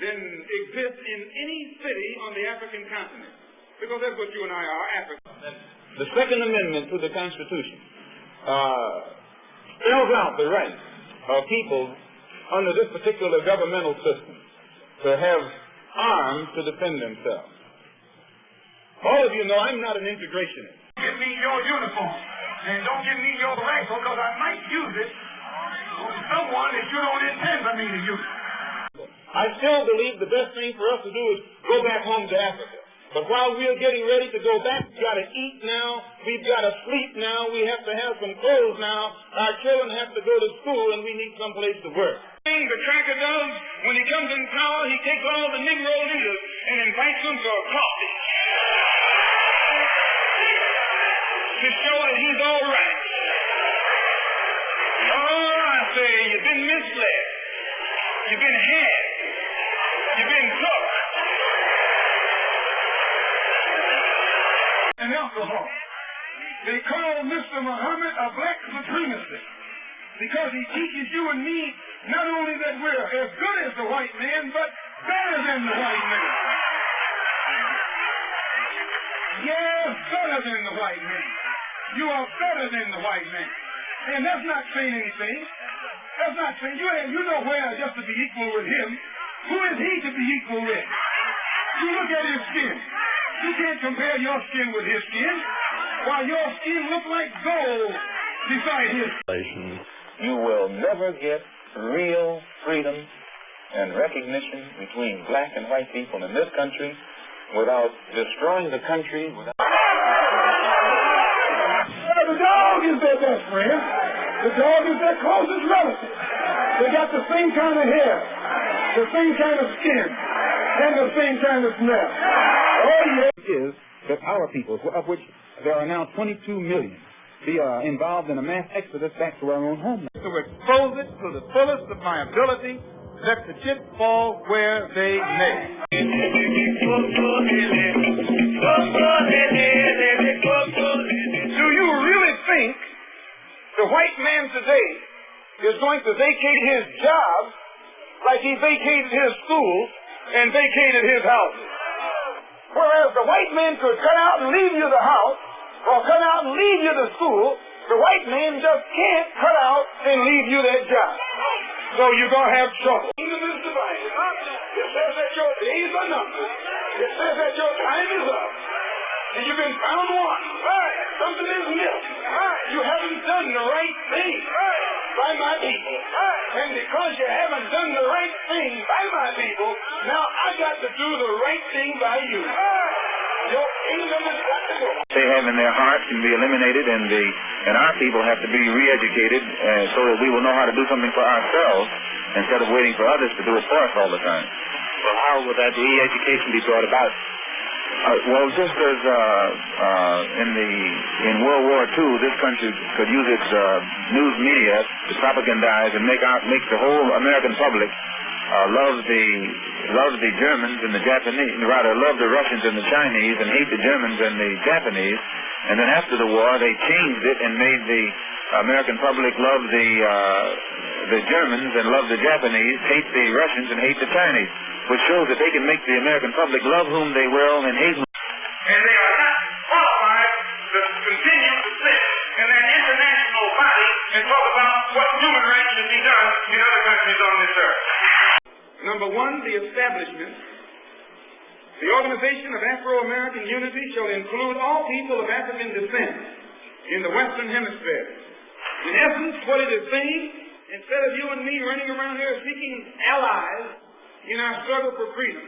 than exists in any city on the African continent. Because that's what you and I are, Africa. The Second Amendment to the Constitution spells out the right of people under this particular governmental system to have arms to defend themselves. All of you know I'm not an integrationist. Give me your uniform, and don't give me your rifle, because I might use it on someone that you don't intend for me to use. I still believe the best thing for us to do is go back home to Africa. But while we're getting ready to go back, we've got to eat now, we've got to sleep now, we have to have some clothes now, our children have to go to school, and we need someplace to work. The cracker does, when he comes in power, he takes all the Negro leaders and invites them for coffee to show that he's all right. Oh, I say, you've been misled. You've been had. You've been took. And alcohol. They call Mr. Muhammad a black supremacist because he teaches you and me not only that we're as good as the white man, but better than the white man. Yes, better than the white man. You are better than the white man. And that's not saying anything. That's not saying, you know where just to be equal with him. Who is he to be equal with? You look at his skin. You can't compare your skin with his skin, while your skin looks like gold beside his. You will never get real freedom and recognition between black and white people in this country without destroying the country. The dog is their best friend. The dog is their closest relative. They got the same kind of hair, the same kind of skin, and the same kind of smell. Oh, yeah. Is that our people, of which there are now 22 million, be involved in a mass exodus back to our own homeland. To expose it to the fullest of my ability, let the chips fall where they may. Do you really think the white man today is going to vacate his job like he vacated his schools and vacated his houses? Whereas the white man could cut out and leave you the house, or cut out and leave you the school, the white man just can't cut out and leave you that job. So you're going to have trouble. The kingdom is divided. It says that your days are numbered. It says that your time is up. And you've been found wanting. Something is missed. You haven't done the right thing by my people. And because you haven't done the right thing by my people, now I got to do the right thing by you. Your kingdom is got to go. They have in their hearts can be eliminated, and our people have to be re-educated so that we will know how to do something for ourselves instead of waiting for others to do it for us all the time. Well, how will that re-education be brought about? Well, just as in World War II, this country could use its news media to propagandize and make the whole American public love the Germans and the Japanese, rather love the Russians and the Chinese and hate the Germans and the Japanese. And then after the war, they changed it and made the American public love the Germans and love the Japanese, hate the Russians and hate the Chinese, which shows that they can make the American public love whom they will and hate whom. And they are not qualified to continue to sit in that international body and talk about what human rights should be done in other countries on this earth. Number one, the establishment. The Organization of Afro-American Unity shall include all people of African descent in the Western Hemisphere. In essence, what it is saying, instead of you and me running around here seeking allies in our struggle for freedom,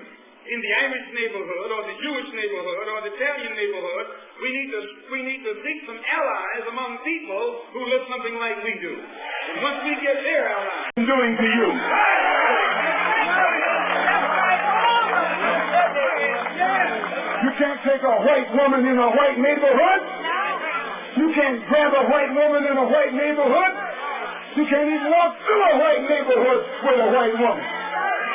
in the Irish neighborhood or the Jewish neighborhood or the Italian neighborhood, we need to seek some allies among people who look something like we do. And once we get their allies, I'm doing to you. You can't take a white woman in a white neighborhood. You can't grab a white woman in a white neighborhood. You can't even walk through a white neighborhood with a white woman.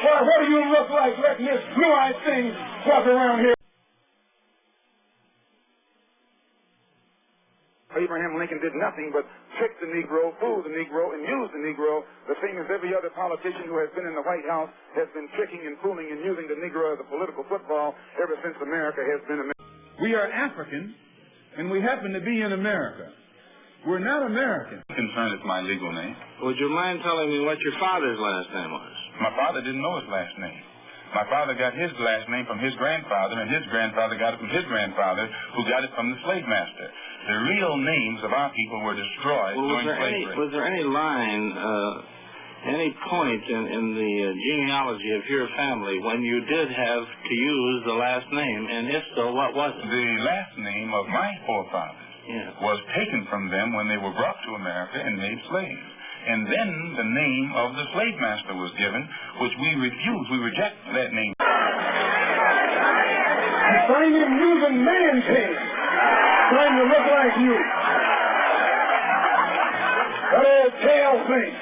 Why, what do you look like letting this blue-eyed thing walk around here? Are you Abraham Lincoln did nothing but trick the Negro, fool the Negro, and use the Negro, the same as every other politician who has been in the White House has been tricking and fooling and using the Negro as a political football ever since America has been America. We are African, and we happen to be in America. We're not American. Concern is my legal name. Would you mind telling me what your father's last name was? My father didn't know his last name. My father got his last name from his grandfather, and his grandfather got it from his grandfather, who got it from the slave master. The real names of our people were destroyed during slavery. Was there any line, any point in the genealogy of your family when you did have to use the last name, and if so, what was it? The last name of my forefathers was taken from them when they were brought to America and made slaves. And then the name of the slave master was given, which we refused. We reject that name. You find him using man paint, trying to look like you. That old tail thing.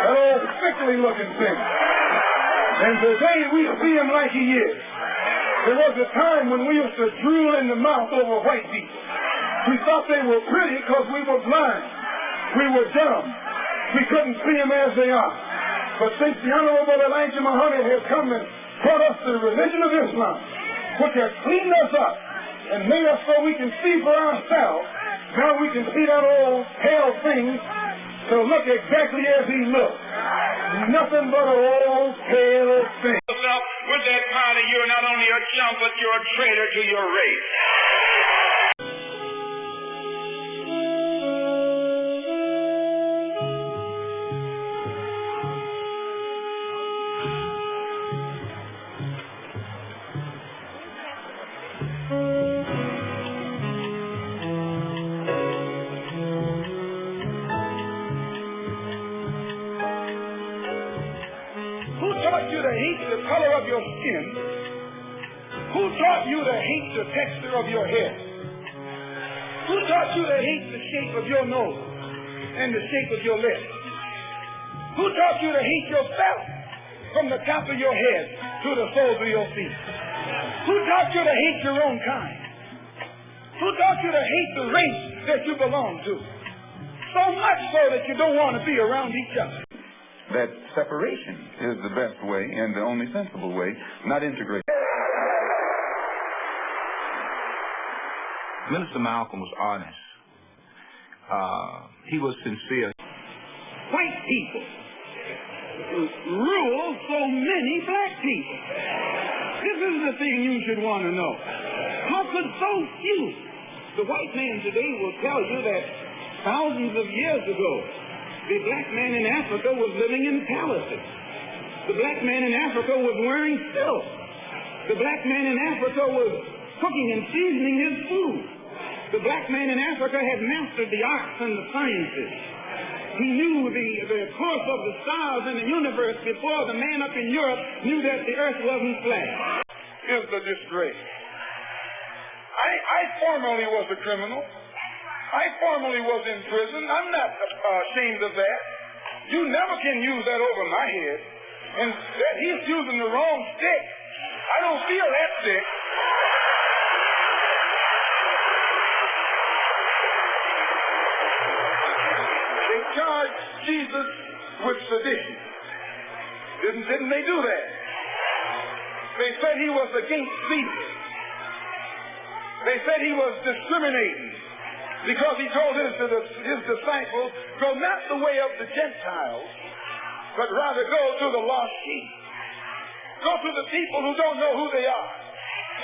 That old sickly looking thing. And today we see him like he is. There was a time when we used to drool in the mouth over white people. We thought they were pretty because we were blind. We were dumb. We couldn't see them as they are. But since the Honorable Elijah Muhammad has come and brought us the religion of Islam, which has cleaned us up and made us so we can see for ourselves, now we can see that old pale thing to look exactly as he looks. Nothing but an old pale thing. With that party, you're not only a chump, but you're a traitor to your race. Who taught you to hate the color of your skin? Who taught you to hate the texture of your hair? Who taught you to hate the shape of your nose and the shape of your lips? Who taught you to hate yourself from the top of your head to the soles of your feet? Who taught you to hate your own kind? Who taught you to hate the race that you belong to? So much so that you don't want to be around each other. That separation is the best way and the only sensible way, not integration. Minister Malcolm was honest. He was sincere. White people rule so many black people. This is the thing you should want to know. How could so few? The white man today will tell you that thousands of years ago, the black man in Africa was living in palaces. The black man in Africa was wearing silk. The black man in Africa was cooking and seasoning his food. The black man in Africa had mastered the arts and the sciences. He knew the course of the stars in the universe before the man up in Europe knew that the earth wasn't flat. Here's the disgrace. I formerly was a criminal. I formerly was in prison. I'm not ashamed of that. You never can use that over my head. And that he's using the wrong stick. I don't feel that stick. They charged Jesus with sedition. Didn't they do that? They said he was against Caesar. They said he was discriminating because he told his disciples, go not the way of the Gentiles, but rather go to the lost sheep. Go to the people who don't know who they are,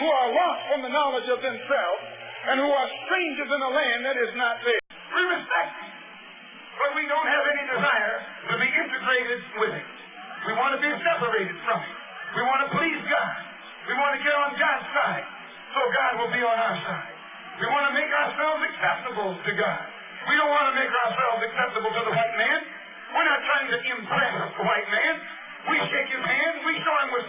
who are lost from the knowledge of themselves, and who are strangers in a land that is not theirs. We respect him, but we don't have any desire to be integrated with him. We want to be separated from him. We want to please God. We want to get on God's side, so God will be on our side. We want to make ourselves acceptable to God. We don't want to make ourselves acceptable to the white man. We're not trying to impress the white man. We shake his hand. We show him with